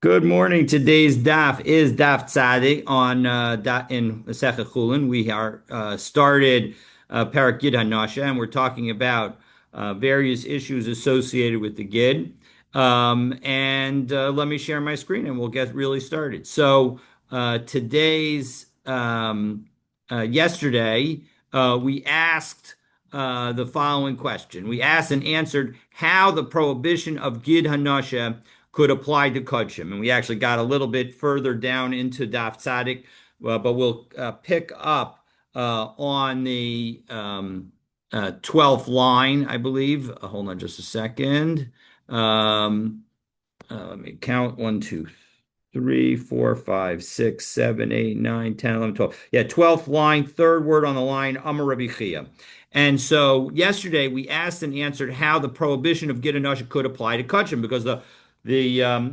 Good morning. Today's daf is daf tzadik on in Masechet Chullin. We are started Parak Gid Hanasha, and we're talking about various issues associated with the Gid. And let me share my screen, and we'll get really started. So today's yesterday we asked the following question. We asked and answered how the prohibition of Gid Hanasha could apply to Kudshim. And we actually got a little bit further down into Daf Tzadik, but we'll pick up on the 12th line, I believe. Hold on just a second. Let me count 1, 2, 3, 4, 5, 6, 7, 8, 9, 10, 11, 12. Yeah, 12th line, third word on the line, Amar Rabbi Chia. And so yesterday we asked and answered how the prohibition of Gidonasha could apply to Kachim, because the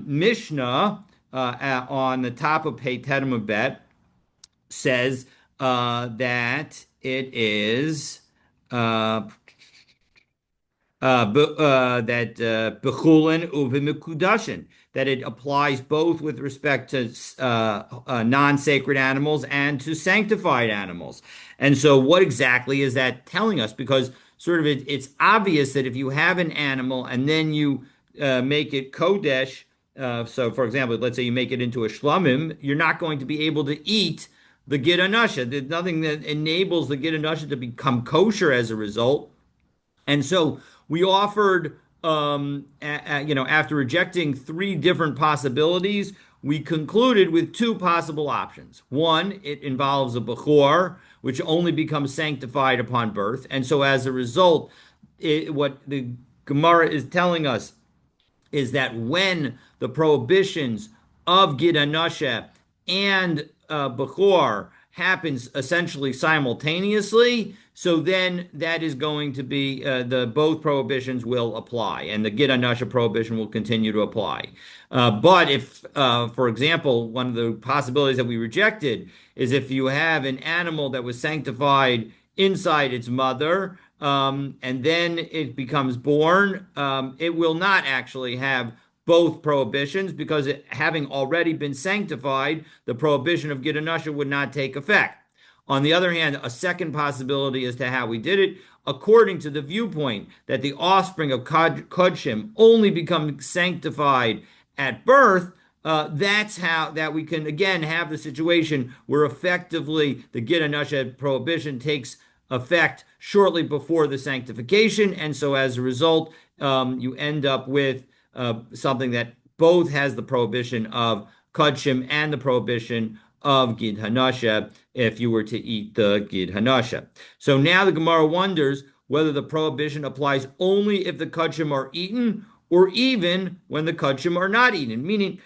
Mishnah on the top of Pei Terem Bet says that it is that bechulin uvimikudashin, that it applies both with respect to non-sacred animals and to sanctified animals. And so, what exactly is that telling us? Because it's obvious that if you have an animal and then you make it kodesh, so for example, let's say you make it into a shlamim, you're not going to be able to eat the gid hanasha. There's nothing that enables the gid hanasha to become kosher as a result. And so we offered, after rejecting three different possibilities, we concluded with two possible options. One, it involves a bechor, which only becomes sanctified upon birth. And so as a result, what the Gemara is telling us is that when the prohibitions of Gid Hanasha and Bechor happens essentially simultaneously, so then that is going to be the both prohibitions will apply, and the Gid Hanasha prohibition will continue to apply. But if, for example, one of the possibilities that we rejected is if you have an animal that was sanctified inside its mother, and then it becomes born, it will not actually have both prohibitions, because having already been sanctified, the prohibition of Gid Hanasha would not take effect. On the other hand, a second possibility as to how we did it, according to the viewpoint that the offspring of Kodshim only become sanctified at birth, that's how that we can again have the situation where effectively the Gid Hanasha prohibition takes effect shortly before the sanctification, and so as a result, you end up with something that both has the prohibition of Kodshim and the prohibition of Gid Hanasha if you were to eat the Gid Hanasha. So now the Gemara wonders whether the prohibition applies only if the Kodshim are eaten, or even when the Kodshim are not eaten. Meaning,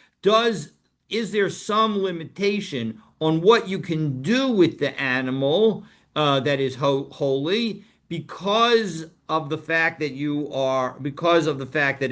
is there some limitation on what you can do with the animal that is holy, because of the fact that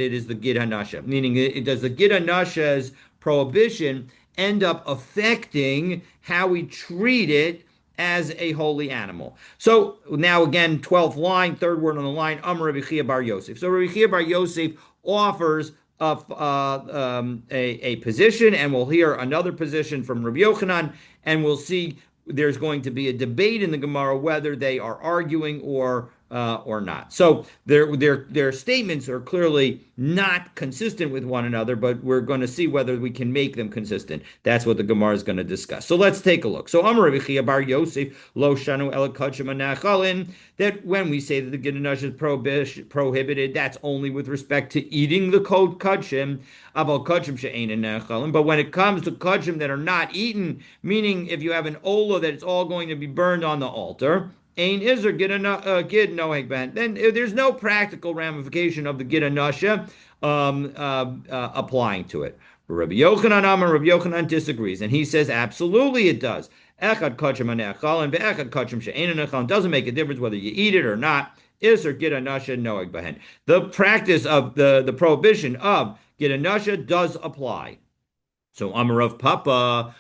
it is the Gid Hanasha? Meaning, does the Gid Hanasha's prohibition end up affecting how we treat it as a holy animal? So now again, 12th line, third word on the line, Amar Rabbi Chia bar Yosef. So Rabbi Chia bar Yosef offers a position, and we'll hear another position from Rabbi Yochanan, and we'll see there's going to be a debate in the Gemara whether they are arguing or not. So their statements are clearly not consistent with one another, but we're going to see whether we can make them consistent. That's what the Gemara is going to discuss. So let's take a look. So Amar Rabbi Chia bar Yosef lo shanu el kodshim anachalin, that when we say that the Gid Hanasha is prohibited, that's only with respect to eating the kodshim. Aval kodshim she'ein anachalin. But when it comes to kodshim that are not eaten, meaning if you have an ola that it's all going to be burned on the altar, Ain Iser Gid Noheg Ben, then there's no practical ramification of the Gid Hanasha applying to it. Rabbi Yochanan Amar, Rabbi Yochanan disagrees, and he says absolutely it does. Echad kachim anechalin, be'echad kachim she'ein anechalin. Doesn't make a difference whether you eat it or not. Iser Gid Hanasha Noheg Ben. The practice of the prohibition of Gid Hanasha does apply. So Amar Rav Papa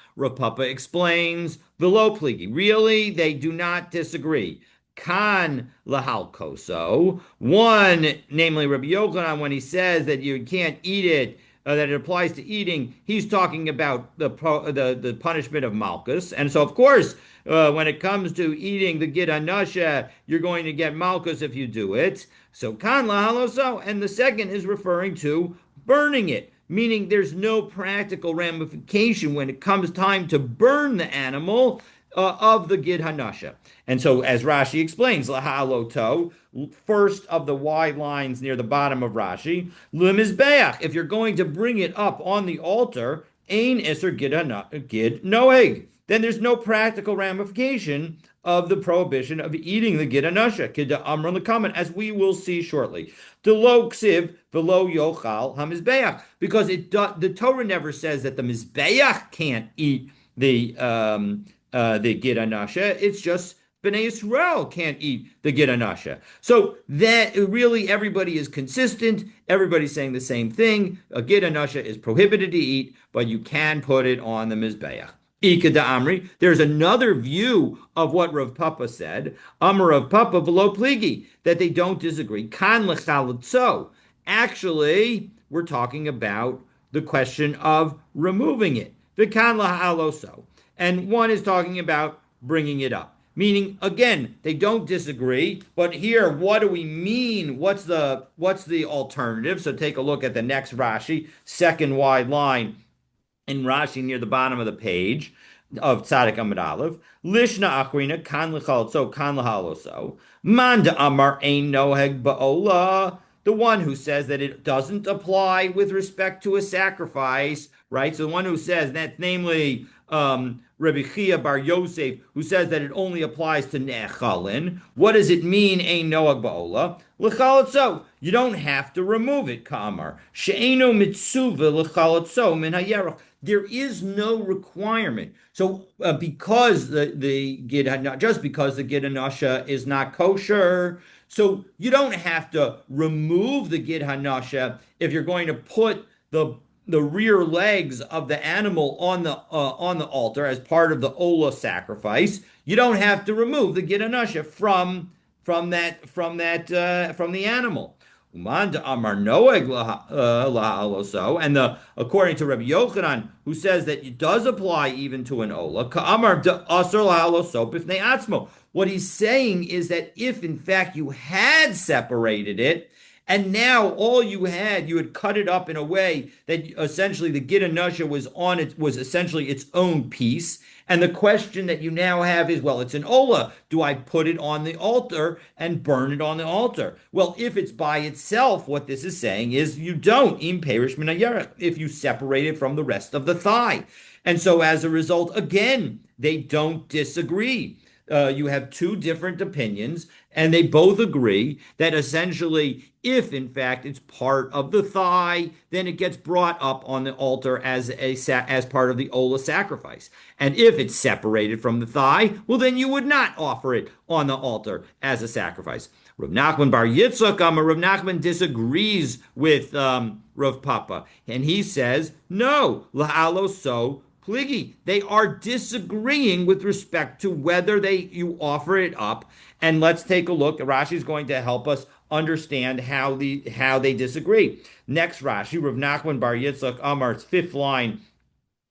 explains the low pligi. Really, they do not disagree. Kan lahal koso. One, namely Rabbi Yochanan, when he says that you can't eat it that it applies to eating, he's talking about the punishment of malchus. And so, of course, when it comes to eating the gid hanasha, you're going to get malchus if you do it. So kan lahaloso, and the second is referring to burning it, meaning there's no practical ramification when it comes time to burn the animal of the gid hanasha. And so, as Rashi explains, lahaloto, first of the wide lines near the bottom of Rashi, lemizbeach, if you're going to bring it up on the altar, ein iser gid noeg, then there's no practical ramification of the prohibition of eating the gid hanasha, kida amran lekaman, as we will see shortly. The lo ksiv velo yochal hamizbeach, because the Torah never says that the mizbeach can't eat the gid hanasha. It's just Bnei Yisrael can't eat the gid hanasha. So that really everybody is consistent. Everybody's saying the same thing. A gid hanasha is prohibited to eat, but you can put it on the mizbeach. Ika da Amri. There's another view of what Rav Papa said. Amar Rav Papa v'lo pligi, that they don't disagree. Kan lechalutzo. Actually, we're talking about the question of removing it. V'kan lahaloso. And one is talking about bringing it up. Meaning, again, they don't disagree. But here, what do we mean? What's the alternative? So take a look at the next Rashi, second wide line in Rashi near the bottom of the page of Tzadik Amud Aleph. Lishna Akrina kan lechalotso kan lahaloso. Manda Amar ein noheg ba'ola. The one who says that it doesn't apply with respect to a sacrifice, right? So the one who says that, namely Rabbi Chia Bar Yosef, who says that it only applies to Ne'echalin. What does it mean, ein noheg ba'ola? L'chalotso. You don't have to remove it, Ka'amar. She'eno mitzuva l'chalotso min hayerach. There is no requirement. So because the gid just because the gid hanasha is not kosher, so you don't have to remove the gid hanasha if you're going to put the rear legs of the animal on the altar as part of the ola sacrifice. You don't have to remove the gid hanasha from the animal. And according to Rabbi Yochanan, who says that it does apply even to an ola, what he's saying is that if in fact you had separated it, and now all you had cut it up in a way that essentially the gid hanasha was essentially its own piece. And the question that you now have is, well, it's an ola. Do I put it on the altar and burn it on the altar? Well, if it's by itself, what this is saying is you don't, im perish min hayerach, if you separate it from the rest of the thigh. And so as a result, again, they don't disagree. You have two different opinions, and they both agree that essentially, if in fact it's part of the thigh, then it gets brought up on the altar as part of the ola sacrifice. And if it's separated from the thigh, well, then you would not offer it on the altar as a sacrifice. Rav Nachman Bar Yitzchak, Rav Nachman disagrees with Rav Papa, and he says, no, la'alo so pligi. They are disagreeing with respect to whether you offer it up. And let's take a look. Rashi is going to help us understand how they disagree. Next Rashi, Rav Nachman Bar Yitzchak Amar's fifth line,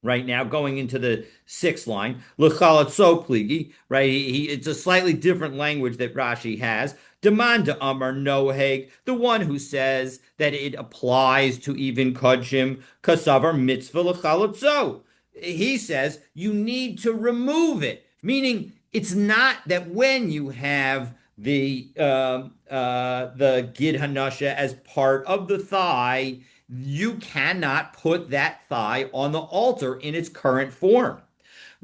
right now, going into the sixth line, l'chalatzo pligi, right? It's a slightly different language that Rashi has. Demanda Amar Noheg, the one who says that it applies to even kodshim, kasavar mitzvah l'chalatzo. He says you need to remove it, meaning it's not that when you have the gid hanasha as part of the thigh, you cannot put that thigh on the altar in its current form.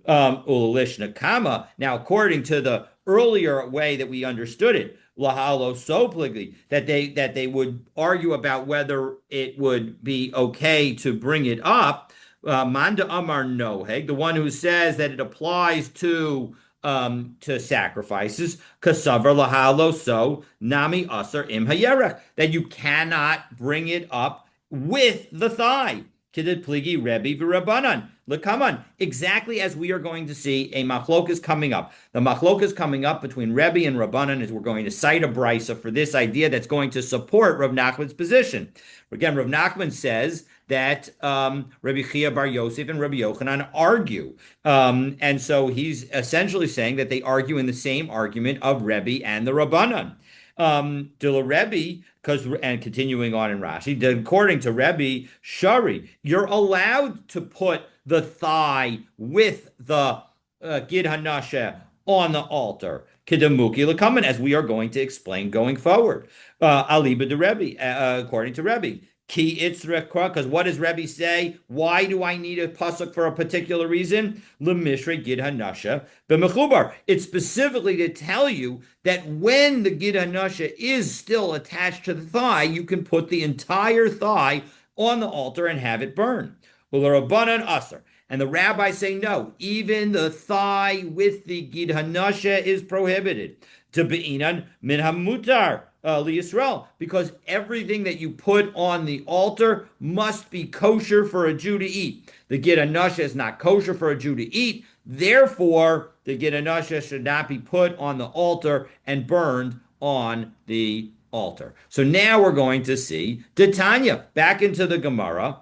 Ulishna kama. Now, according to the earlier way that we understood it, lahalo sopligi, that they would argue about whether it would be okay to bring it up. Manda Amar Noheg, the one who says that it applies to sacrifices, kasavar lahalo so nami asar im hayerach, that you cannot bring it up with the thigh. Kidid pligi Rebbe v'Rabbanan. L'kaman, exactly as we are going to see a machlokas coming up. The machlokas coming up between Rebbe and Rabbanan is we're going to cite a brisa for this idea that's going to support Rav Nachman's position. Again, Rav Nachman says that Rabbi Chia Bar Yosef and Rabbi Yochanan argue. And so he's essentially saying that they argue in the same argument of Rebbe and the Rabbanan. De la Rebbe, because and continuing on in Rashi, according to Rebbe Shari, you're allowed to put the thigh with the Gid Hanashe on the altar. Kedemuki lekaman, as we are going to explain going forward. Aliba de Rebbe, according to Rebbe. Ki itzrekra, because what does Rebbe say? Why do I need a pasuk for a particular reason? Lemishre gid hanasha b'mechubar. It's specifically to tell you that when the gid hanasha is still attached to the thigh, you can put the entire thigh on the altar and have it burn. Ularabbanan aser. And the rabbis say no, even the thigh with the gid hanasha is prohibited. To be'inan min hamutar Yisrael, because everything that you put on the altar must be kosher for a Jew to eat. The gid hanasha is not kosher for a Jew to eat. Therefore, the gid hanasha should not be put on the altar and burned on the altar. So now we're going to see Titania back into the Gemara.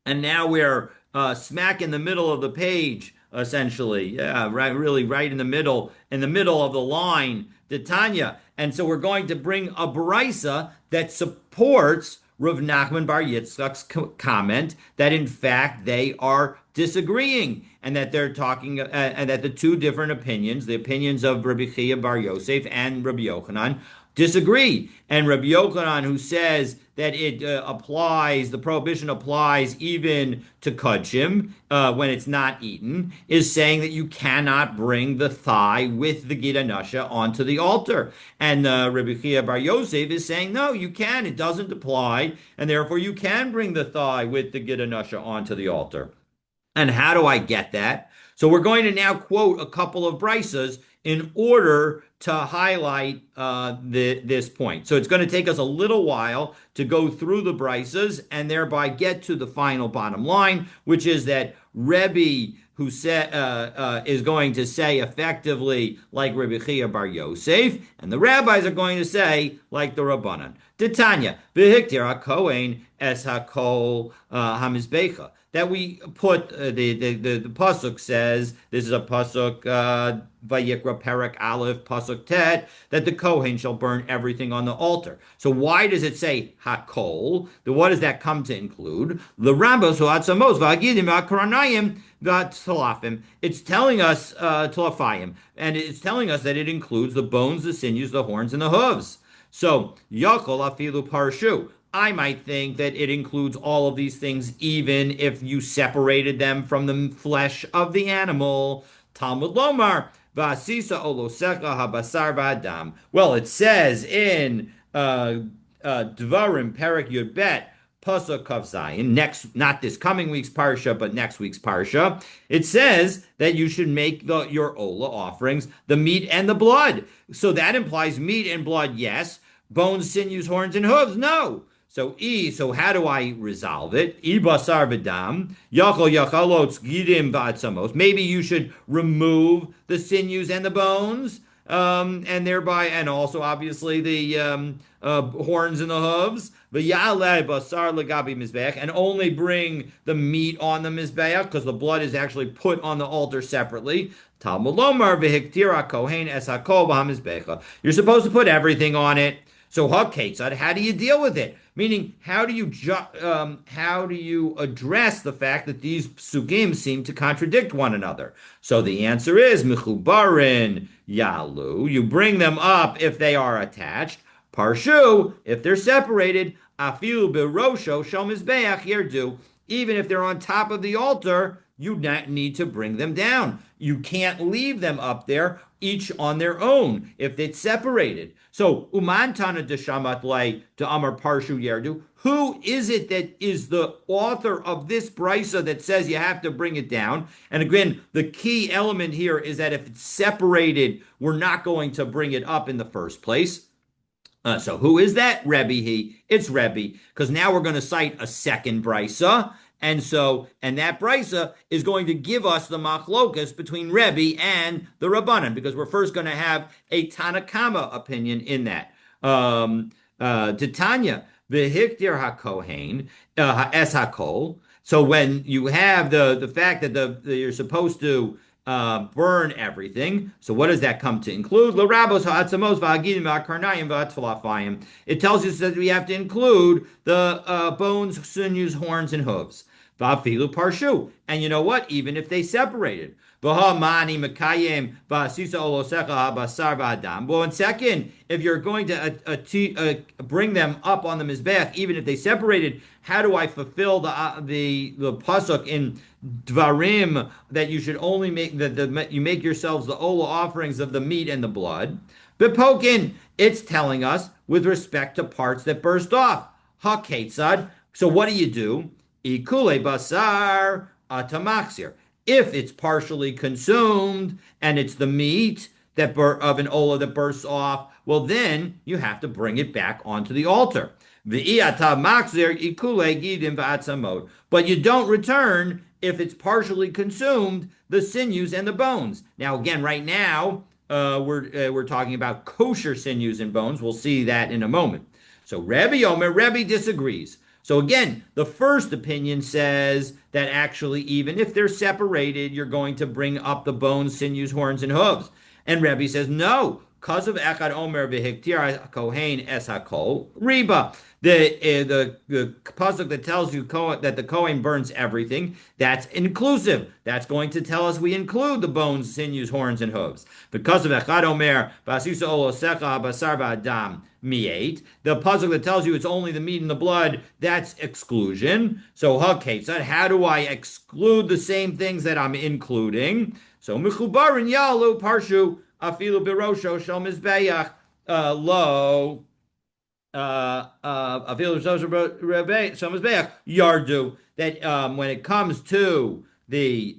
And now we're smack in the middle of the page, essentially. Yeah, right, really right in the middle of the line, Titania. And so we're going to bring a brisa that supports Rav Nachman Bar Yitzchak's comment that in fact they are disagreeing and that they're talking and that the two different opinions, the opinions of Rabbi Chia Bar Yosef and Rabbi Yochanan, disagree. And Rabbi Yochanan, who says that it applies, the prohibition applies even to kudshim when it's not eaten, is saying that you cannot bring the thigh with the gid hanasha onto the altar. And Rabbi Chia Bar Yosef is saying, no, you can. It doesn't apply, and therefore you can bring the thigh with the gid hanasha onto the altar. And how do I get that? So we're going to now quote a couple of brisas in order to highlight this point. So it's going to take us a little while to go through the brisas and thereby get to the final bottom line, which is that Rebbe, who is going to say effectively like Rebbe Chia Bar Yosef, and the rabbis are going to say like the Rabbanan. Titania, v'hiktir HaKohen es HaKol HaMizbecha. That we put, the pasuk says, this is a pasuk, Vayikra Perek Aleph, pasuk Tet, that the Kohen shall burn everything on the altar. So why does it say Hakol? What does that come to include? The Rambos Huatzamos Vagidim Akaranayim Vatsalafim. It's telling us Tlafayim, and it's telling us that it includes the bones, the sinews, the horns, and the hooves. So Yakol Afilu Parshu. I might think that it includes all of these things, even if you separated them from the flesh of the animal. Talmud Lomar, Vasisa Olosecha Habasar Vadam. Well, it says in Dvarim Perek Yud Bet, Pasuk Kav Zayin, next, not this coming week's parsha, but next week's parsha, it says that you should make your Ola offerings, the meat and the blood. So that implies meat and blood, yes. Bones, sinews, horns, and hooves, no. So how do I resolve it? Ibasar v'dam, yachol yachalot gidim v'atzamos. Maybe you should remove the sinews and the bones, and thereby, and also obviously the horns and the hooves. V'yale basar legabi mizbeach, and only bring the meat on the mizbeach because the blood is actually put on the altar separately. Talmud lomar v'hiktira kohen es hakol b'hamizbecha. You're supposed to put everything on it. So how do you deal with it? Meaning, how do you address the fact that these psugim seem to contradict one another? So the answer is mechubarin yalu. You bring them up if they are attached. Parshu, if they're separated. Afilu birosho shel mizbeach yerdu. Even if they're on top of the altar, you need to bring them down. You can't leave them up there, each on their own, if it's separated. So, umantana deshamat lei to amar parshu yerdu. Who is it that is the author of this brisa that says you have to bring it down? And again, the key element here is that if it's separated, we're not going to bring it up in the first place. So who is that? Rebbe. It's Rebbe, because now we're going to cite a second brisa. And that brisa is going to give us the machlokas between Rebbe and the Rabbanan, because we're first going to have a Tanakama opinion in that. Titania, v'hiktir hakohen es hakol. So when you have the fact that you're supposed to burn everything, so what does that come to include? L'rabos ha'atzamos v'hagidim v'hakarnayim v'hatfalafayim. It tells us that we have to include the bones, sinews, horns, and hooves. Va'afilu parshu. And you know what? Even if they separated. Well, and second, if you're going to bring them up on the mizbeach, even if they separated, how do I fulfill the pasuk in Dvarim that you should only make you make yourselves the ola offerings of the meat and the blood? Bepokin, it's telling us with respect to parts that burst off. Haketzad. So what do? Ikule basar atamaxir. If it's partially consumed and it's the meat of an ola that bursts off, well, then you have to bring it back onto the altar. But you don't return if it's partially consumed the sinews and the bones. Now, again, right now we're talking about kosher sinews and bones. We'll see that in a moment. So Rebbe disagrees. So again, the first opinion says that actually, even if they're separated, you're going to bring up the bones, sinews, horns, and hooves. And Rebbe says, no, because of Echad Omer v'hiktir kohen es hakol riba. The pasuk that tells you that the kohen burns everything, that's inclusive. That's going to tell us we include the bones, sinews, horns, and hooves. Because of Echad Omer v'asisa olosecha basar v'adam mi'et, the pasuk that tells you it's only the meat and the blood, that's exclusion. So how do I exclude the same things that I'm including? So mechubarin yalu parshu afilu birosho shel mizbeach lo afilu shel mizbeach yardu. That when it comes to the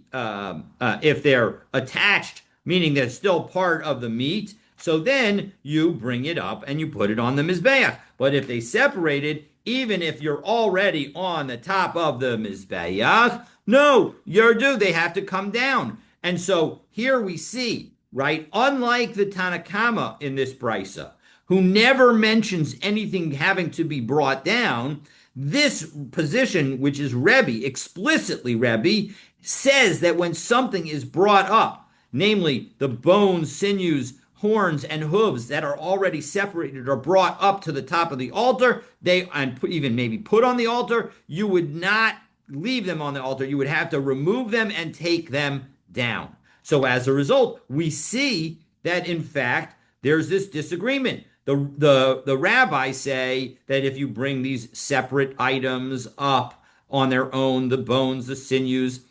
if they're attached, meaning they're still part of the meat, so then you bring it up and you put it on the mizbeach. But if they separated, even if you're already on the top of the mizbeach, no, yardu, they have to come down. And so here we see, right, unlike the Tanakama in this brisa, who never mentions anything having to be brought down, this position, which is Rebbe, explicitly Rebbe, says that when something is brought up, namely the bones, sinews, horns, and hooves that are already separated or brought up to the top of the altar, even maybe put on the altar, you would not leave them on the altar. You would have to remove them and take them down. So as a result, we see that in fact there's this disagreement. The rabbis say that if you bring these separate items up on their own, the bones, the sinews,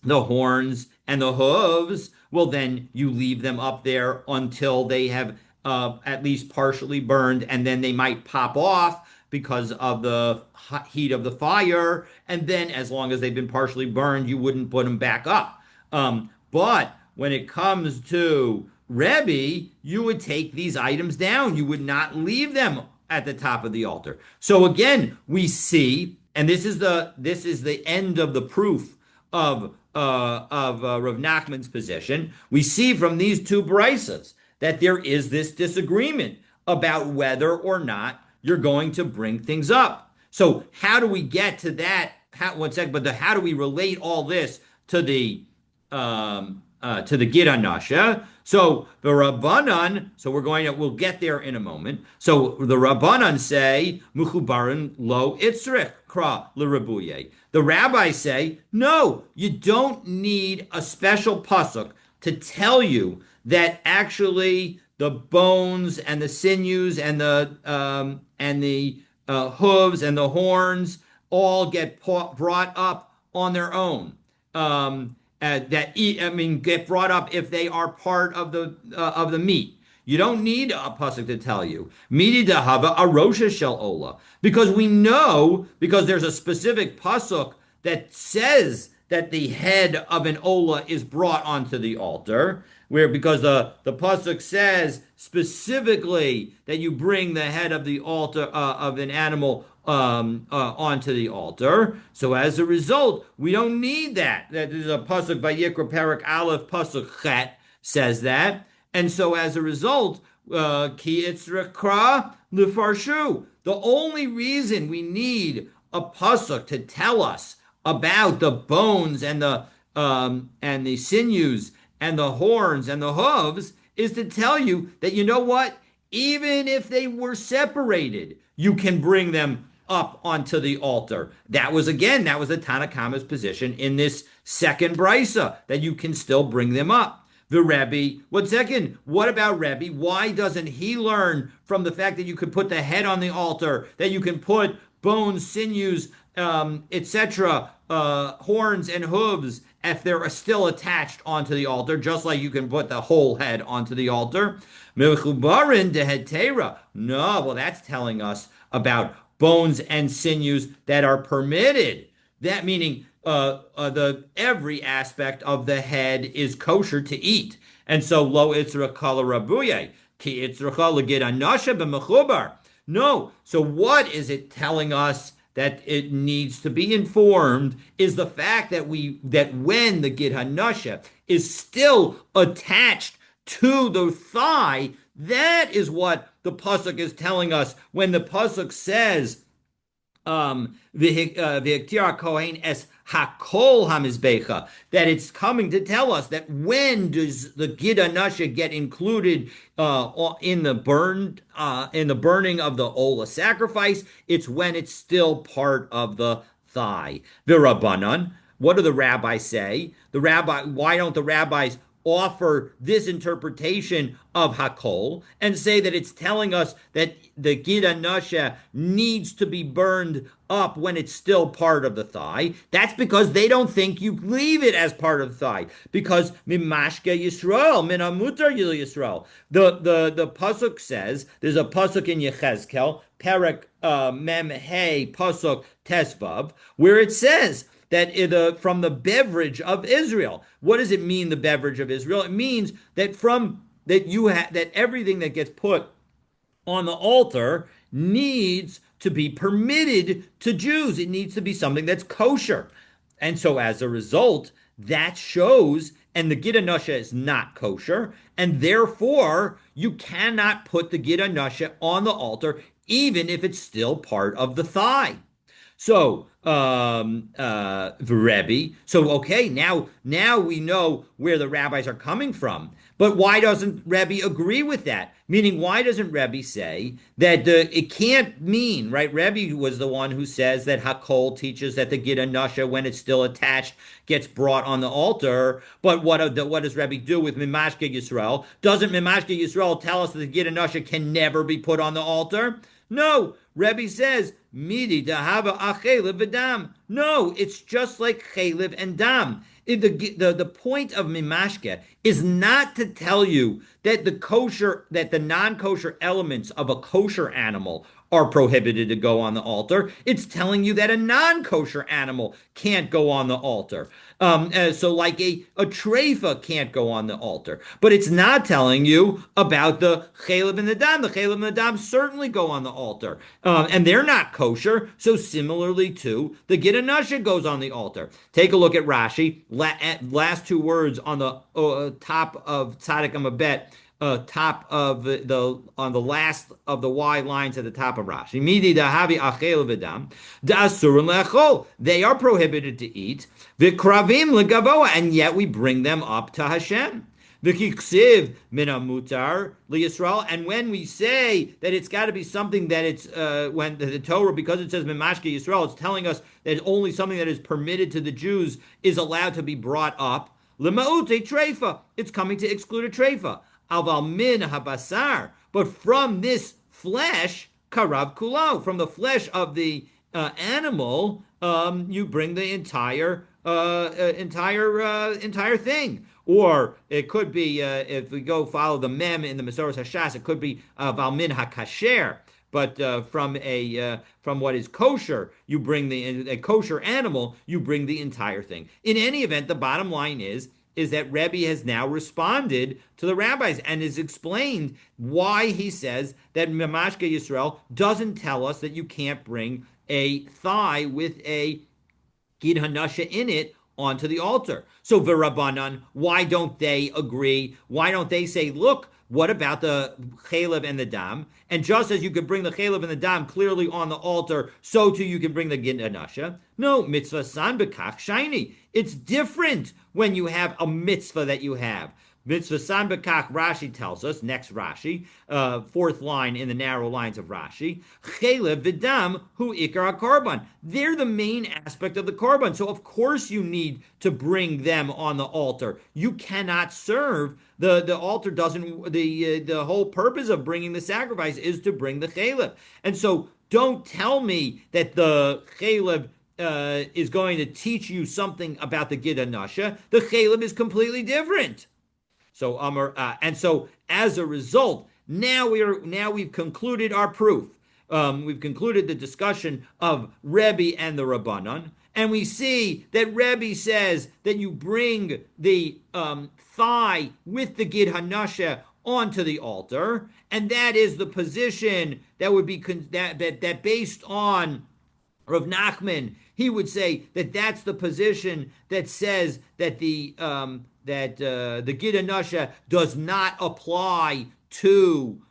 the horns, and the hooves, well, then you leave them up there until they have at least partially burned, and then they might pop off because of the heat of the fire. And then as long as they've been partially burned, you wouldn't put them back up. But when it comes to Rebbe, you would take these items down. You would not leave them at the top of the altar. So again, we see, and this is the end of the proof of Rav Nachman's position. We see from these two brisas that there is this disagreement about whether or not you're going to bring things up. So how do we get to that? How do we relate all this to the Gid Nasha? So the Rabbanan, we'll get there in a moment. So the Rabbanan say, Muchubaran lo itzrich kra l'rabuye. The rabbis say, no, you don't need a special pasuk to tell you that actually the bones and the sinews and the hooves and the horns all get brought up on their own. Get brought up if they are part of the meat. You don't need a pasuk to tell you. Midi dahava arosha shel ola, because we know, because there's a specific pasuk that says that the head of an ola is brought onto the altar, because the pasuk says specifically that you bring the head of the altar of an animal onto the altar. So as a result, we don't need that. That is a pasuk by Yikra Perak Aleph pasuk Chet says that, and so as a result, Ki itzrakra lefarshu. The only reason we need a pasuk to tell us about the bones and the sinews and the horns and the hooves is to tell you that you know what? Even if they were separated, you can bring them up onto the altar. That was the Tanakhama's position in this second brisa, that you can still bring them up. The Rebbe, what second? What about Rebbe? Why doesn't he learn from the fact that you could put the head on the altar, that you can put bones, sinews, etc., horns and hooves, if they're still attached onto the altar, just like you can put the whole head onto the altar? Mechubarin dehetera. No, well, that's telling us about bones and sinews that are permitted. That meaning the every aspect of the head is kosher to eat, and so lo itzra kala rabuye ki itzracha legid anasha b'mechubar. No, so what is it telling us that it needs to be informed is the fact that when the gid hanasha is still attached to the thigh, that is what the pasuk is telling us when the pasuk says V'hiktira Kohen es hakol hamizbecha, that it's coming to tell us that when does the gida nasha get included in the burning of the ola sacrifice? It's when it's still part of the thigh. V'Rabbanan, what do the rabbis say? Why don't the rabbis offer this interpretation of Hakol and say that it's telling us that the Gida Nasha needs to be burned up when it's still part of the thigh? That's because they don't think you leave it as part of the thigh. Because Mimashke Yisrael, Minamutar Yisrael. The pasuk says, there's a pasuk in Yechezkel, Perek Mem Hey Pasuk Tesvav, where it says that from the beverage of Israel. What does it mean, the beverage of Israel? It means that that everything that gets put on the altar needs to be permitted to Jews. It needs to be something that's kosher. And so as a result, that shows, and the Gida Nasha is not kosher, and therefore you cannot put the Gida Nasha on the altar even if it's still part of the thigh. So, Rebbe. So, okay, now we know where the rabbis are coming from. But why doesn't Rebbe agree with that? Meaning, why doesn't Rebbe say that it can't mean, right? Rebbe was the one who says that Hakol teaches that the Gida Nasha, when it's still attached, gets brought on the altar. But what does Rebbe do with Mimashke Yisrael? Doesn't Mimashke Yisrael tell us that the Gida Nasha can never be put on the altar? No, Rebbe says, Midi dahava achelev v'dam. No, it's just like chelev and dam. The point of mimashke is not to tell you that the non-kosher elements of a kosher animal are prohibited to go on the altar. It's telling you that a non-kosher animal can't go on the altar. So like a treifa can't go on the altar. But it's not telling you about the chalev and the dam. The chalev and the dam certainly go on the altar. And they're not kosher. So similarly too, the Gida Nasha goes on the altar. Take a look at Rashi. Last two words on the top of Tzadik Amabet. Top of on the last of the Y lines at the top of Rashi. Midi dahavi achel v'dam da'asurim le'achol. They are prohibited to eat. V'kravim legavoa, and yet we bring them up to Hashem. V'kiksiv min hamutar liYisrael. And when we say that it's got to be something that it's when the Torah, because it says mimashke Yisrael, it's telling us that only something that is permitted to the Jews is allowed to be brought up. L'ma'ute treifa. It's coming to exclude a treifa. Aval min habasar, but from this flesh, karav kulo, from the flesh of the animal, you bring the entire thing. Or it could be, if we go follow the mem in the Masoras Hashas, it could be aval min hakasher. But from what is kosher, you bring a kosher animal, you bring the entire thing. In any event, the bottom line is that Rebbe has now responded to the rabbis and has explained why he says that Mamashke Yisrael doesn't tell us that you can't bring a thigh with a Gid Hanasha in it onto the altar. So V'Rabbanan, why don't they agree? Why don't they say, look, What about the chalev and the dam? And just as you could bring the chalev and the dam clearly on the altar, so too you can bring the gid anasha. No, mitzvah san bekach shiny. It's different when you have a mitzvah that you have. Mitzvah san bekach, Rashi tells us, next Rashi, fourth line in the narrow lines of Rashi, chelev v'dam hu ikar korban. They're the main aspect of the korban. So of course you need to bring them on the altar. You cannot serve the altar doesn't the whole purpose of bringing the sacrifice is to bring the chelev. And so don't tell me that the chelev is going to teach you something about the Gid Nasha. The chalev is completely different. So and so as a result, we've concluded our proof. We've concluded the discussion of Rebbe and the Rabbanon, and we see that Rebbe says that you bring the thigh with the Gid Hanasha onto the altar, and that is the position that would be that based on Rav Nachman, he would say that that's the position that says that the Gid Nasha does not apply to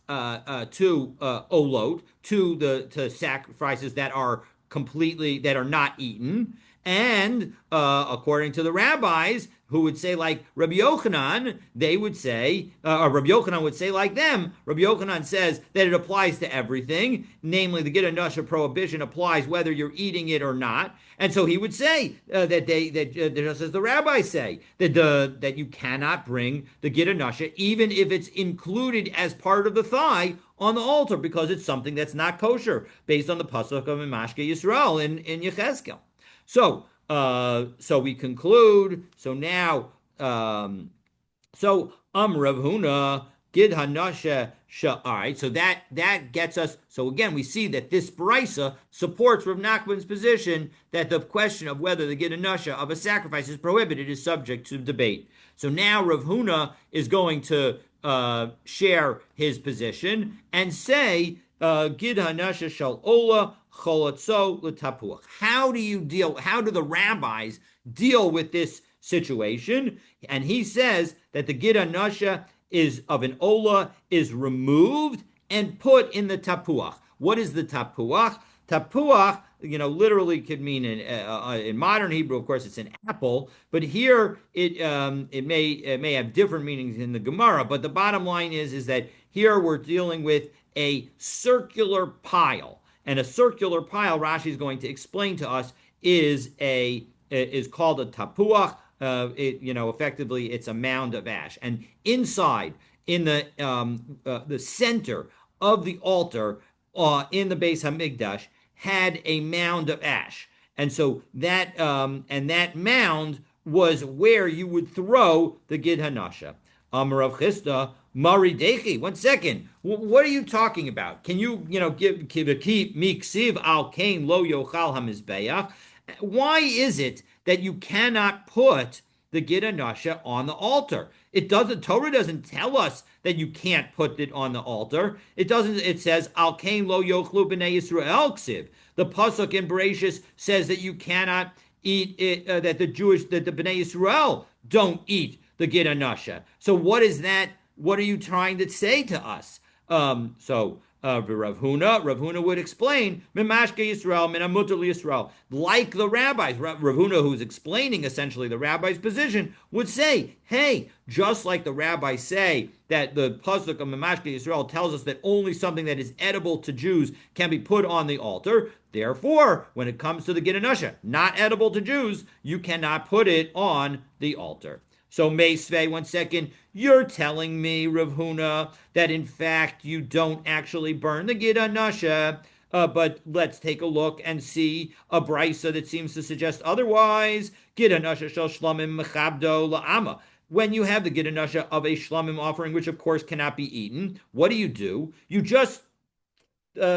olot, to sacrifices that are not eaten. And according to the rabbis, who would say like Rabbi Yochanan, they would say, or Rabbi Yochanan would say like them. Rabbi Yochanan says that it applies to everything, namely the Gid Nasha prohibition applies whether you're eating it or not. And so he would say that just as the rabbis say, that you cannot bring the Gid Nasha even if it's included as part of the thigh on the altar because it's something that's not kosher based on the pasuk of Mimashke Yisrael in Yechezkel. So we conclude. So now, Rav Huna Gid Hanasha Sha. All right, so that gets us. So again, we see that this brisa supports Rav Nachman's position that the question of whether the Gid Hanasha of a sacrifice is prohibited is subject to debate. So now Rav Huna is going to share his position and say Gid Hanasha Shal Ola. How do the rabbis deal with this situation? And he says that the Gid Nasha is of an ola is removed and put in the tapuach. What is the tapuach? Tapuach, literally could mean in modern Hebrew, of course, it's an apple, but here it may have different meanings in the Gemara. But the bottom line is that here we're dealing with a circular pile. And a circular pile, Rashi is going to explain to us, is called a tapuach. Effectively, it's a mound of ash. And inside, in the center of the altar, in the Beis Hamikdash, had a mound of ash. And so that mound was where you would throw the Gid Hanasha. Amar Rav Chisda, Mari Dechi. 1 second. What are you talking about? Can you, give keep miksiv al kain lo yochal hamizbeach? Why is it that you cannot put the Gid Hanasha on the altar? Torah doesn't tell us that you can't put it on the altar. It says al kain lo yochlu b'nei Yisrael ksiv. The pasuk in Bereshis says that you cannot eat it, that the Bnei Yisrael don't eat the Gid Hanasha. So what is that? What are you trying to say to us? Rav Huna would explain, Mimashke Yisrael, Minamutar Yisrael. Like the rabbis, Rav Huna, who's explaining essentially the rabbi's position, would say, hey, just like the rabbis say that the pasuk of Mimashke Yisrael tells us that only something that is edible to Jews can be put on the altar, therefore, when it comes to the Gid Hanasha, not edible to Jews, you cannot put it on the altar. So Meisvei, 1 second, you're telling me, Rav Huna, that in fact you don't actually burn the Gid Hanasha, but let's take a look and see a brisa that seems to suggest otherwise. Gid Hanasha shel shlamim mechabdo la'ama. When you have the Gid Hanasha of a shlamim offering, which of course cannot be eaten, what do? You just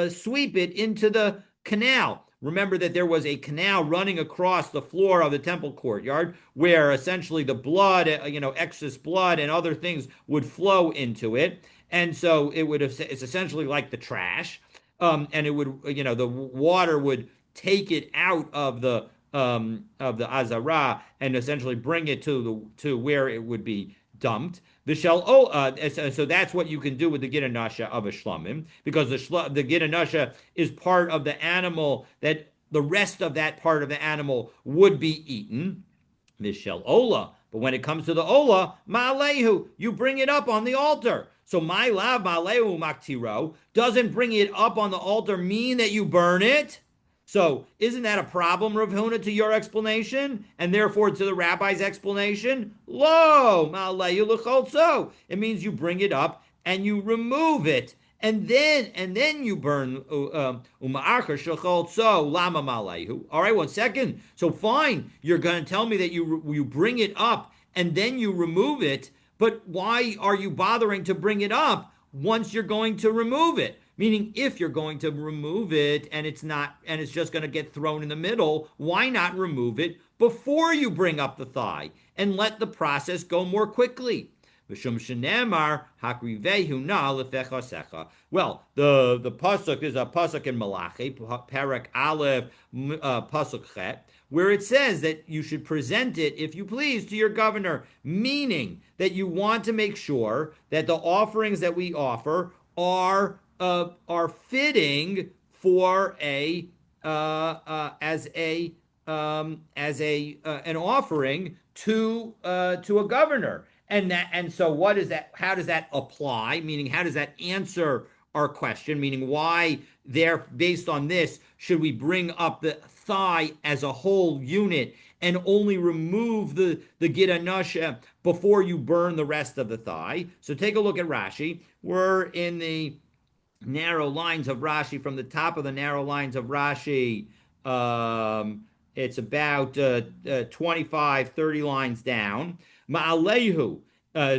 sweep it into the canal. Remember that there was a canal running across the floor of the temple courtyard where essentially the blood, excess blood and other things would flow into it. And so it's essentially like the trash. And it would, the water would take it out of the azara and essentially bring it to where it would be dumped. So that's what you can do with the gitanasha of a shlamim, because the gitanasha is part of the animal that the rest of that part of the animal would be eaten. Mishel Ola. But when it comes to the Ola, Ma'alehu, you bring it up on the altar. So my lav Ma'alehu Maktiro doesn't bring it up on the altar mean that you burn it. So isn't that a problem, Rav Huna, to your explanation, and therefore to the rabbi's explanation? Lo, Ma'alehu L'cholso. It means you bring it up and you remove it, and then you burn uma'archer shechol so lama malehu. All right, 1 second. So fine, you're going to tell me that you bring it up and then you remove it, but why are you bothering to bring it up once you're going to remove it? Meaning, if you're going to remove it and it's just going to get thrown in the middle, why not remove it before you bring up the thigh and let the process go more quickly? Well, the pasuk is a pasuk in Malachi, Parak Aleph, pasuk Chet, where it says that you should present it, if you please, to your governor, meaning that you want to make sure that the offerings that we offer are fitting for a as a an offering to a governor. And so what is that? How does that apply? Meaning, how does that answer our question? Meaning, why there, based on this, should we bring up the thigh as a whole unit and only remove the gitanasha before you burn the rest of the thigh? So take a look at Rashi. We're in the narrow lines of Rashi, from the top of the narrow lines of Rashi. It's about 25, 30 lines down. Ma'alehu,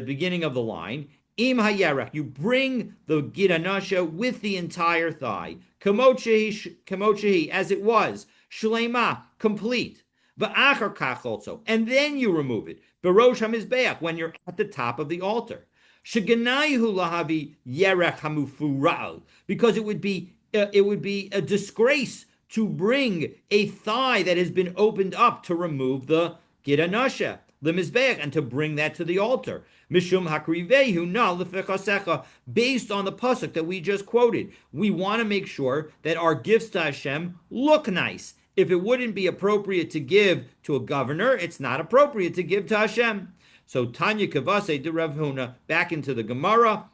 beginning of the line. Im hayerach, you bring the gitanasha with the entire thigh. Kamochehi, as it was. Shlema, complete. Va'achar kach also. And then you remove it. Berosh hamizbeach, when you're at the top of the altar. Sheganayihu lahavi yerech hamufural, because it would be a disgrace to bring a thigh that has been opened up to remove the gitanasha, the mizbeach, and to bring that to the altar. Mishum hakrivehu na lefechasecha, based on the pasuk that we just quoted. We want to make sure that our gifts to Hashem look nice. If it wouldn't be appropriate to give to a governor, it's not appropriate to give to Hashem. So Tanya Kavase de Rav Huna, back into the Gemara,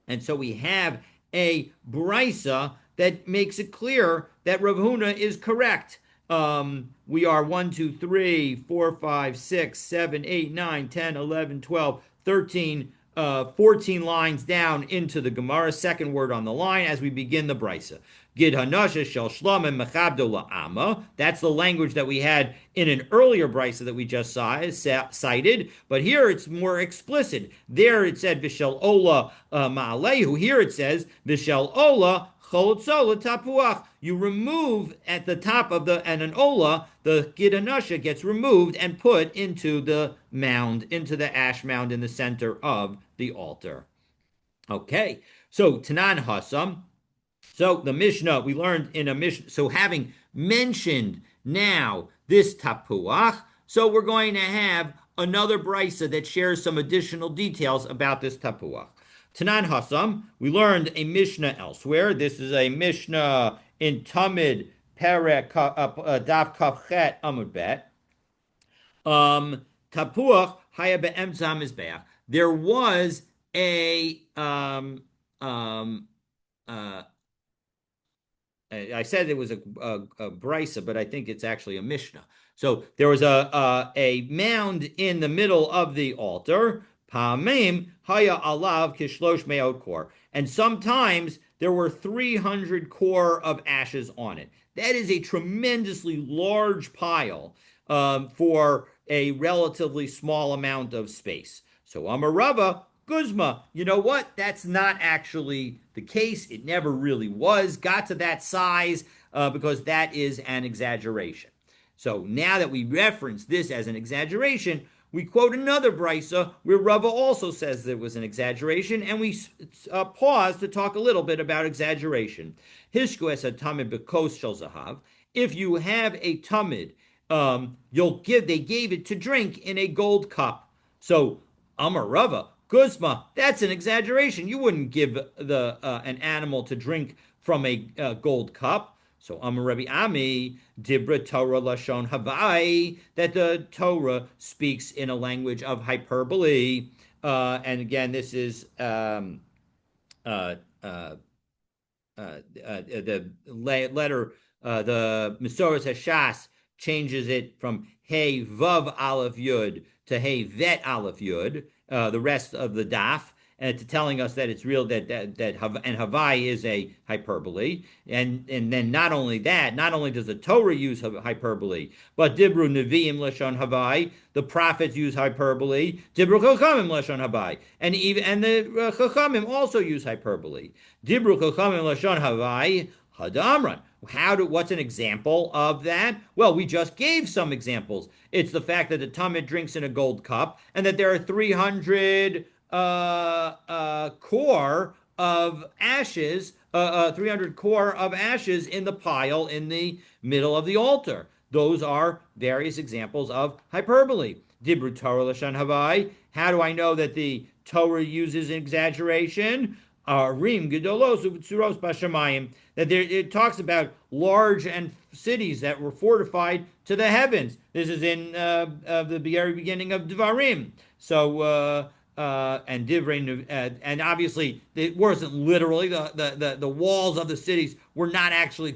and so we have a brisa that makes it clear that Rav Huna is correct. We are 1, 2, 3, 4, 5, 6, 7, 8, 9, 10, 11, 12, 13, 14 lines down into the Gemara, second word on the line as we begin the brisa. Gid hanasha shel shlamim mechabdo la'ama. That's the language that we had in an earlier brisa that we just cited, but here it's more explicit. There it said v'shel ola ma'alehu. Here it says v'shel ola cholotzola tapuach. You remove at the top of an ola, the gitanasha gets removed and put into the mound, into the ash mound in the center of the altar. Okay, so Tanan Hasam. So the Mishnah, we learned in a Mishnah, so having mentioned now this tapuach, so we're going to have another brisa that shares some additional details about this tapuach. Tanan Hasam, we learned a Mishnah elsewhere. This is a Mishnah in Tamid Perek Daf Kafchet Amud Bet. Tapuach Haya Be'emtza Mizbeach. There was I said it was a brisa, but I think it's actually a Mishnah. So there was a mound in the middle of the altar. Pamim haya alav kishlosh meot kor, and sometimes there were 300 core of ashes on it. That is a tremendously large pile for a relatively small amount of space. So Amarava Guzma, you know what? That's not actually the case. It never really was. Got to that size because that is an exaggeration. So now that we reference this as an exaggeration, we quote another brisa where Rava also says there was an exaggeration, and we pause to talk a little bit about exaggeration. Hishku es tamid bekos shel zahav. If you have a tamid, they gave it to drink in a gold cup. So Amar Rava, Guzma, that's an exaggeration. You wouldn't give the an animal to drink from a gold cup. So Amar Rabbi Ami, Dibra Torah Lashon Havai, that the Torah speaks in a language of hyperbole. And again, this is uh, uh, the letter, the Masoras Hashas changes it from Hey Vav Aleph Yud to Hey Vet Aleph Yud, the rest of the daf, and to telling us that it's real and Havai is a hyperbole, and then not only that, not only does the Torah use hyperbole, but Dibru Nevi'im Lashon Havai, the prophets use hyperbole, Dibru Chachamim Lashon Havai, and the Chachamim also use hyperbole. Dibru Chachamim Lashon Havai Hadamran. What's an example of that? Well, we just gave some examples. It's the fact that the Talmud drinks in a gold cup and that there are 300 core of ashes, 300 core of ashes in the pile in the middle of the altar. Those are various examples of hyperbole. Dibru Torah Lashon Havai. How do I know that the Torah uses exaggeration? Rim Gedolos Uvtsuros Bashamayim, that it talks about large and cities that were fortified to the heavens. This is in the very beginning of Devarim. So and Divrei, and obviously it wasn't literally the walls of the cities did not actually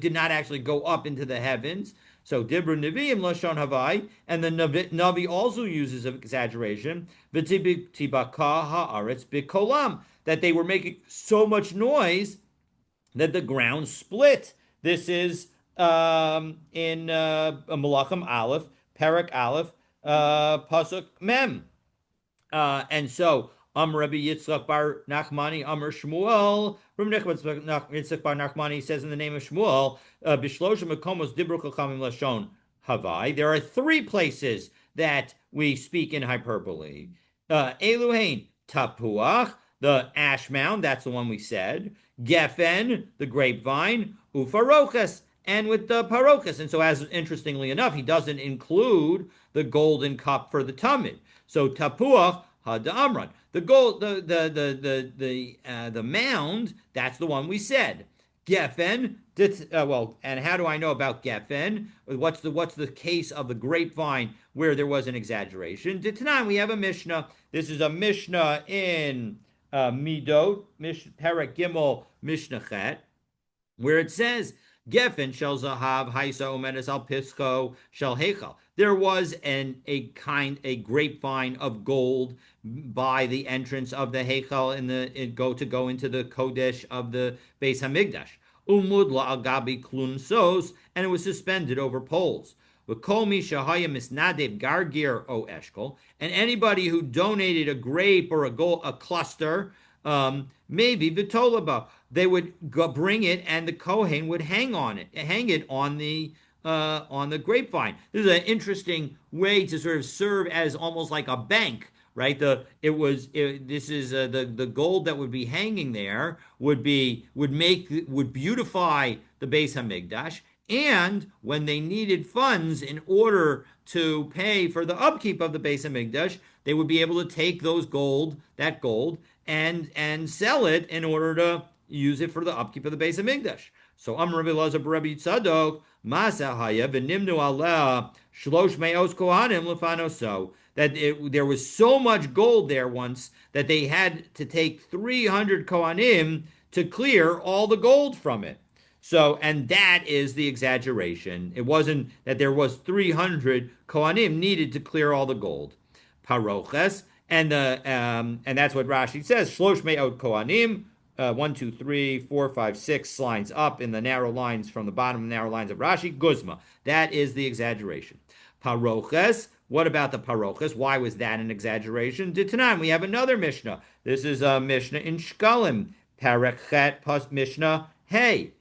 go up into the heavens. So Dibra Nevi'im Lashon Havai, and the Navi also uses exaggeration. V'tibaka haaretz bikolam, that they were making so much noise that the ground split. This is in Malachim Aleph, Perak Aleph, Pasuk Mem. And so, Rabbi Yitzchak bar Nachmani, Shmuel, Rabbi Yitzchak bar Nachmani says in the name of Shmuel, Bishloshim Makomos Dibru Chachamim Lashon Havai. There are three places that we speak in hyperbole. Eluhain, Tapuach, the ash mound, that's the one we said. Geffen, the grapevine. Ufarochas, and with the parochas. And so, as interestingly enough, he doesn't include the golden cup for the Talmud. So tapuach hadamran, the gold, the mound. That's the one we said. Geffen. Well, and how do I know about Geffen? What's the case of the grapevine where there was an exaggeration? Tonight we have a Mishnah. This is a Mishnah in Midot, Perek Gimel Mishnah Chet, where it says Geffen shel zahav haisa omedes al pisco shel hechal. There was a grapevine of gold by the entrance of the hechal go into the kodesh of the Beis Hamikdash. Umudla al gabi klun sos, and it was suspended over poles. V'kol mi shahaya misnadev gargir o eshkol, and anybody who donated a grape or a cluster, maybe vitolaba, they would bring it, and the Kohen would hang it on the grapevine. This is an interesting way to sort of serve as almost like a bank, right? This is the gold that would be hanging there would beautify the Beis Hamikdash, and when they needed funds in order to pay for the upkeep of the Beis Hamikdash, they would be able to take that gold, and sell it in order to use it for the upkeep of the Beis Hamikdash. So Amar Rabbi Elazar Rabbi Tzadok Masa Haya v'Nimnu Aleh Shlosh Me'os Kohanim Lefanoso, that there was so much gold there once that they had to take 300 Kohanim to clear all the gold from it. So, and that is the exaggeration. It wasn't that there was 300 Kohanim needed to clear all the gold. Paroches, and that's what Rashi says. Shlosh me'ot Kohanim, 1, 2, 3, 4, 5, 6 lines up in the narrow lines from the bottom of the narrow lines of Rashi. Guzma, that is the exaggeration. Paroches, what about the paroches? Why was that an exaggeration? Tonight we have another Mishnah. This is a Mishnah in Shkalim, Parakhet plus Mishnah Hey.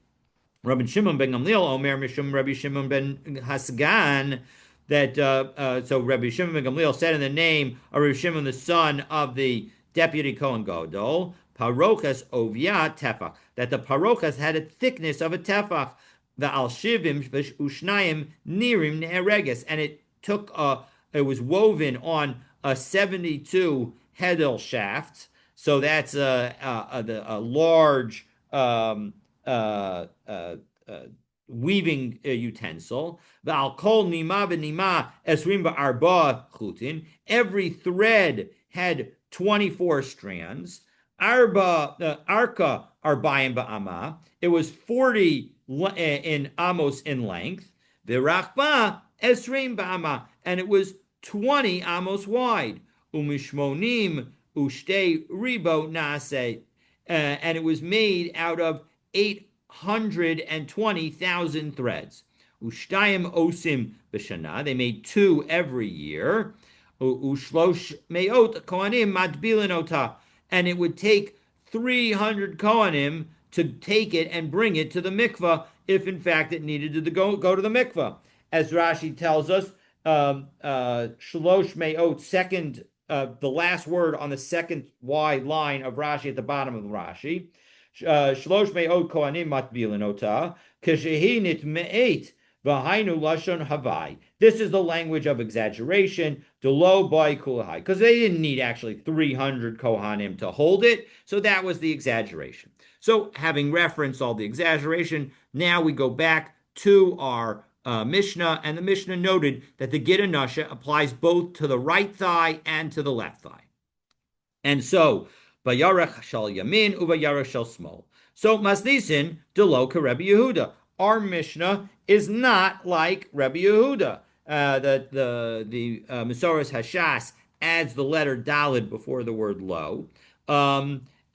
Rabbi Shimon ben Gamliel Omer Mishum Rabbi Shimon ben Hasgan, that so Rabbi Shimon ben Gamliel said in the name of Rabbi Shimon, the son of the deputy Kohen Gadol, Parochas Ovia Tefach, that the parochas had a thickness of a tefach, the al shivim ushnayim nirim ne'ereges, and it was woven on a 72 hedel shaft. So that's a large uh, uh, uh, weaving utensil. V'al kol nima v'nima esrim v'arba chutin. Every thread had 24 strands. Arka arbayim ba'ama. It was 40 in amos in length. V'rachba esrim ba'ama. And it was 20 amos wide. Umishmonim ushte ribo nase. And it was made out of 820,000 threads. Ushtayim osim b'shana. They made two every year. Ushlosh meot kohanim matbilin ota. And it would take 300 kohanim to take it and bring it to the mikvah if in fact it needed to go to the mikvah. As Rashi tells us, shlosh meot, second, the last word on the second wide line of Rashi at the bottom of Rashi. Shlosh meot kohanim matbilin ota, kashehi nitme'et v'hainu lashon havai. This is the language of exaggeration, delo by kulahai, because they didn't need actually 300 kohanim to hold it, so that was the exaggeration. So having referenced all the exaggeration, now we go back to our Mishnah, and the Mishnah noted that the Gid Nasha applies both to the right thigh and to the left thigh. And so, Bayarech shal yamin ubayarech shal smol. So Masnisin delo ka Rebbe Yehuda. Our Mishnah is not like Rebbe Yehuda. The Masoras Hashas adds the letter Dalid before the word lo.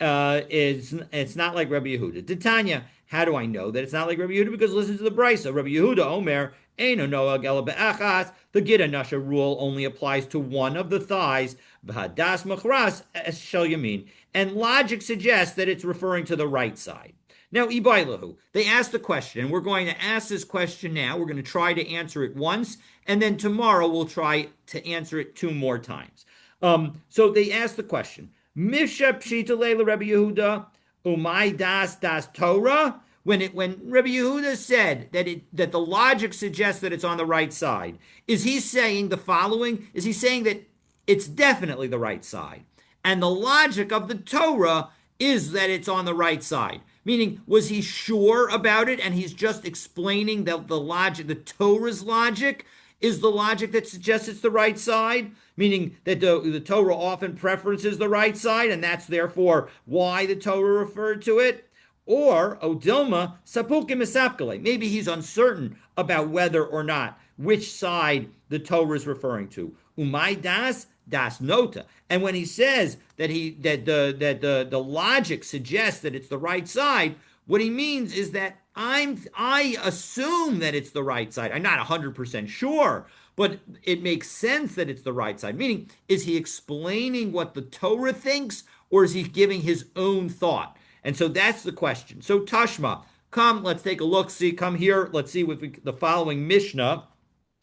It's not like Rebbe Yehuda. Titania, how do I know that it's not like Rebbe Yehuda? Because listen to the Brisa. Rebbe Yehuda Omer Eino Noag Ela Be'achas. The Gid Nasha rule only applies to one of the thighs. V'hadas Machras Shel Yamin. And logic suggests that it's referring to the right side. Now, Ibailahu, they asked the question, and we're going to ask this question now. We're going to try to answer it once, and then tomorrow we'll try to answer it two more times. So they asked the question, Misha Pshita Leila Rebbe Yehuda, Umay Das Torah? When Rebbe Yehuda said that the logic suggests that it's on the right side, is he saying the following? Is he saying that it's definitely the right side? And the logic of the Torah is that it's on the right side. Meaning, was he sure about it and he's just explaining that the logic, the Torah's logic, is the logic that suggests it's the right side? Meaning that the Torah often preferences the right side and that's therefore why the Torah referred to it? Or, Odilma, Sapukim Esapkale. Maybe he's uncertain about whether or not which side the Torah is referring to. Umay das nota. And when he says that the logic suggests that it's the right side, what he means is that I assume that it's the right side. I'm not 100% sure, but it makes sense that it's the right side. Meaning, is he explaining what the Torah thinks, or is he giving his own thought? And so that's the question. So Tashma, come, let's take a look. See, come here. Let's see what the following Mishnah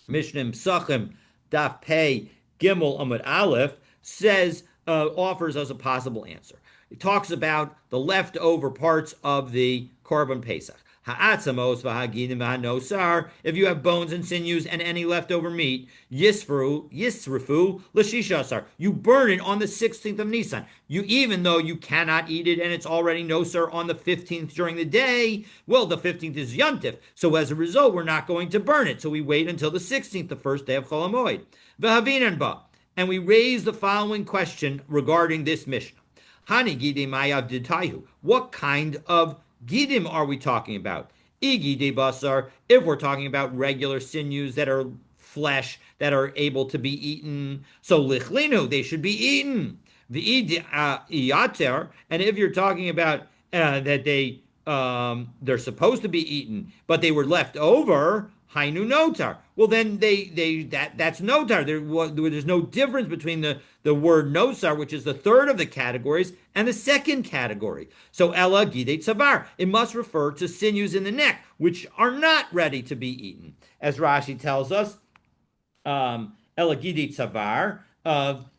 Psachim Daf Pei Gimel Amud Aleph says, offers us a possible answer. It talks about the leftover parts of the Korban Pesach. Ha'atzamos v'hagidim v'hanosar. If you have bones and sinews and any leftover meat, yisrifu l'shishasar. You burn it on the 16th of Nisan. Even though you cannot eat it and it's already nosar on the 15th during the day, well, the 15th is Yontif. So as a result, we're not going to burn it. So we wait until the 16th, the first day of Chol HaMoed. V'havinan ba. And we raise the following question regarding this Mishnah. Hani gidim mayav ditayu. What kind of gidim are we talking about? Igide basar, if we're talking about regular sinews that are flesh, that are able to be eaten. So lichlinu, they should be eaten. V'iyater, and if you're talking about that they're supposed to be eaten, but they were left over, hainu notar. Well, then that's notar. There's no difference between the word nosar, which is the third of the categories, and the second category. So ella gidei tzavar. It must refer to sinews in the neck, which are not ready to be eaten. As Rashi tells us, ella gidei tzavar,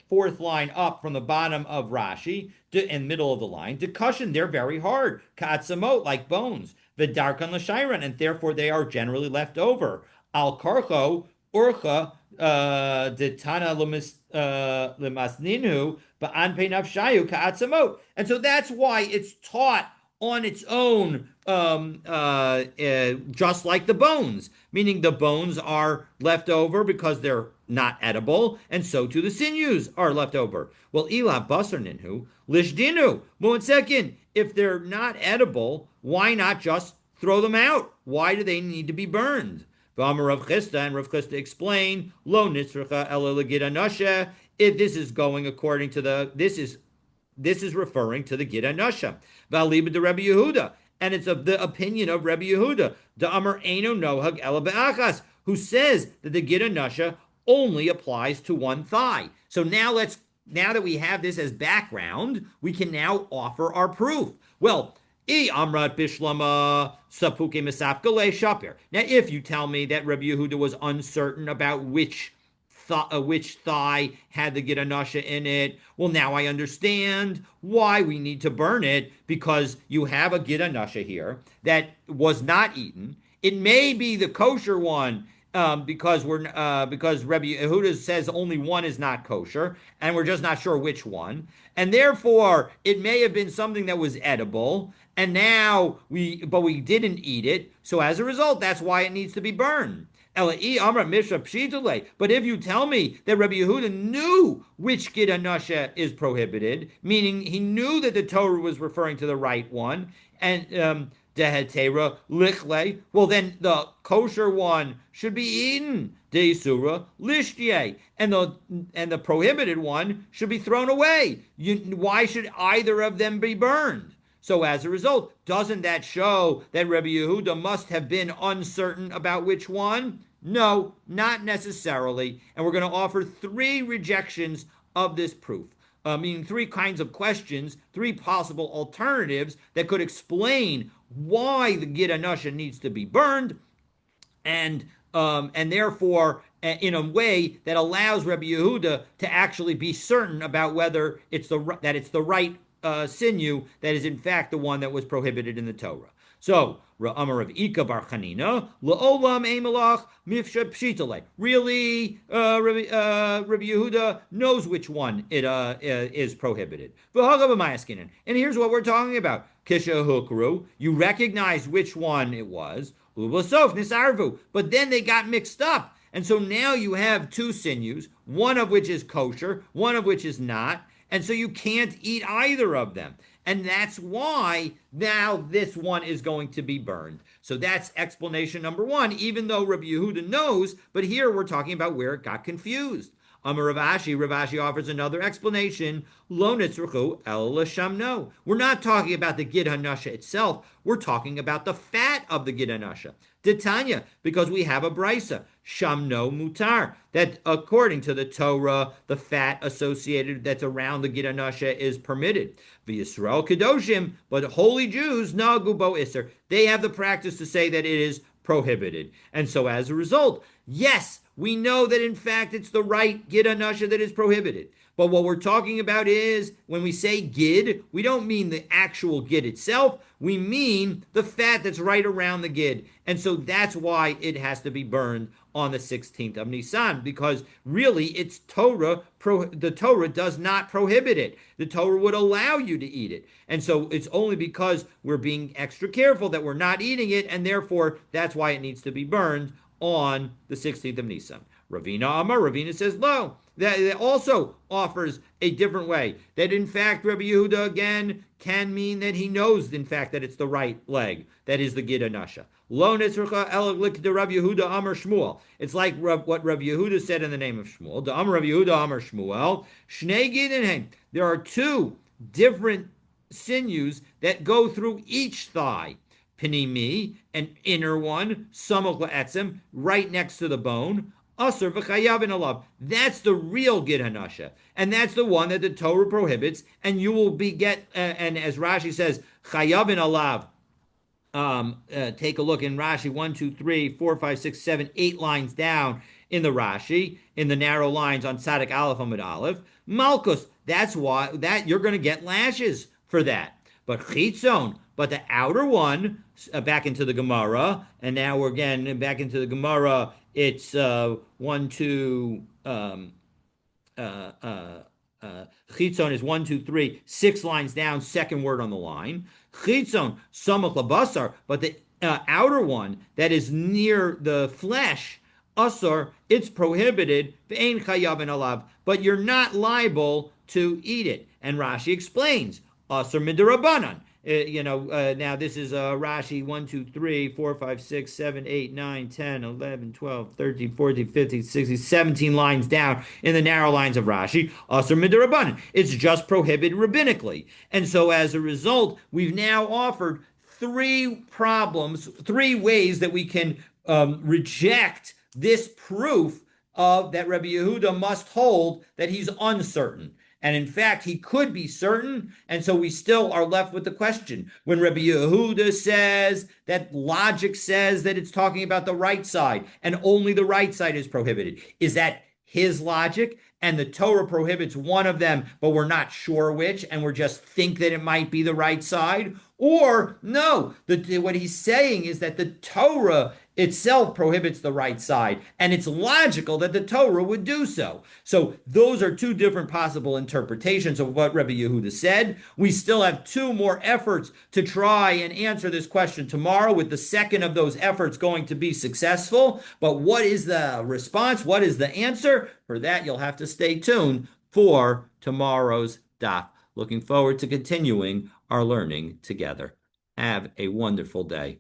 fourth line up from the bottom of Rashi, in middle of the line, Dekushin, they're very hard. Katzamot, like bones. V'darkan l'shayran, and therefore they are generally left over. Al karcho, urcha, detana lemasninu ba'anpe nafshayu ka'atzamot. And so that's why it's taught on its own, just like the bones, meaning the bones are left over because they're not edible, and so too the sinews are left over. Well, ila basar ninhu lishdinu. One second, if they're not edible, why not just throw them out? Why do they need to be burned? V'amar Rav Chisda, and Rav Chisda explained, lo nitzracha ela legid anasha. If this is going according to this is referring to the Gid Anasha. V'aliba de Rabbi Yehuda. And it's of the opinion of Rabbi Yehuda, the Amar Eino Nohag Ela Be'achas, who says that the Gid Anasha only applies to one thigh. So now that we have this as background, we can now offer our proof. Well, Amrat Bishlama Sapuke Misapkale Shapir. Now, if you tell me that Rabbi Yehuda was uncertain about which thigh had the Gid Anasha in it, well, now I understand why we need to burn it, because you have a Gid Anasha here that was not eaten. It may be the kosher one, because Rabbi Yehuda says only one is not kosher, and we're just not sure which one, and therefore it may have been something that was edible, and now but we didn't eat it, so as a result, that's why it needs to be burned. But if you tell me that Rabbi Yehuda knew which Gid Anasha is prohibited, meaning he knew that the Torah was referring to the right one, and dehetera lichle, well then the kosher one should be eaten, deisura lishtye, and the prohibited one should be thrown away. Why should either of them be burned? So as a result, doesn't that show that Rabbi Yehuda must have been uncertain about which one? No, not necessarily. And we're going to offer three rejections of this proof. Meaning three kinds of questions, three possible alternatives that could explain why the Gid Anasha needs to be burned, and therefore in a way that allows Rabbi Yehuda to actually be certain about whether it's the right sinew that is in fact the one that was prohibited in the Torah. So, Amar of Ika Bar Chanina, La'olam Emelach Mifsha Pshitale. Really, Rabbi Yehuda knows which one it is prohibited. And here's what we're talking about. Kisha Hukru, you recognize which one it was. Ubasof Nisarvu, but then they got mixed up. And so now you have two sinews, one of which is kosher, one of which is not. And so you can't eat either of them. And that's why now this one is going to be burned. So that's explanation number one, even though Rabbi Yehuda knows, but here we're talking about where it got confused. Amar Rav Ashi offers another explanation. Lo nitzruchu el l'shamno. We're not talking about the Gid Hanasha itself. We're talking about the fat of the Gid Hanasha. Titania, because we have a brisa, shamno mutar, that according to the Torah, the fat associated that's around the Gid Hanasha is permitted. V'Yisrael kedoshim, but holy Jews, nagu bo iser, they have the practice to say that it is prohibited. And so as a result, yes, we know that in fact it's the right Gid Hanasha that is prohibited. But what we're talking about is, when we say Gid, we don't mean the actual Gid itself. We mean the fat that's right around the Gid. And so that's why it has to be burned on the 16th of Nisan, because really it's Torah. The Torah does not prohibit it. The Torah would allow you to eat it. And so it's only because we're being extra careful that we're not eating it, and therefore that's why it needs to be burned on the 16th of Nisan. Ravina says, no. That also offers a different way. That in fact, Rabbi Yehuda again can mean that he knows in fact that it's the right leg. That is the Gid Hanasha. Lo netzrucha el likda Rabbi Yehuda Amar Shmuel. It's like what Rabbi Yehuda said in the name of Shmuel. The Amar Rabbi Yehuda Amar Shmuel. Shnei Gidin. There are two different sinews that go through each thigh. Pinimi, an inner one, samach la'etzem, right next to the bone. Asur v'chayavin alav. That's the real Gid Hanasha, and that's the one that the Torah prohibits. And you will and as Rashi says, chayavin alav. Take a look in Rashi, 1, 2, 3, 4, 5, 6, 7, 8 lines down in the Rashi, in the narrow lines on Tzadik Aleph Amud Aleph. Malkus. That's why that you're going to get lashes for that. But chitzon. But the outer one, back into the Gemara, and now we're again back into the Gemara it's one, two, uh, Chitzon is one, two, three, 6 lines down, second word on the line. Chitzon, samach labasar, but the outer one that is near the flesh, asar, it's prohibited, ve'ein chayav and alav, but you're not liable to eat it. And Rashi explains, asar midirabanan. Now this is Rashi 1, 2, 3, 4, 5, 6, 7, 8, 9, 10, 11, 12, 13, 14, 15, 16, 17 lines down in the narrow lines of Rashi. Asr midrabanan. It's just prohibited rabbinically. And so as a result, we've now offered three problems, three ways that we can reject this proof of that Rabbi Yehuda must hold that he's uncertain. And in fact, he could be certain. And so we still are left with the question. When Rabbi Yehuda says that logic says that it's talking about the right side and only the right side is prohibited, is that his logic? And the Torah prohibits one of them, but we're not sure which, and we just think that it might be the right side? Or no, what he's saying is that the Torah itself prohibits the right side, and it's logical that the Torah would do so. So those are two different possible interpretations of what Rabbi Yehuda said. We still have two more efforts to try and answer this question tomorrow, with the second of those efforts going to be successful. But what is the response? What is the answer? For that, you'll have to stay tuned for tomorrow's daf. Looking forward to continuing our learning together. Have a wonderful day.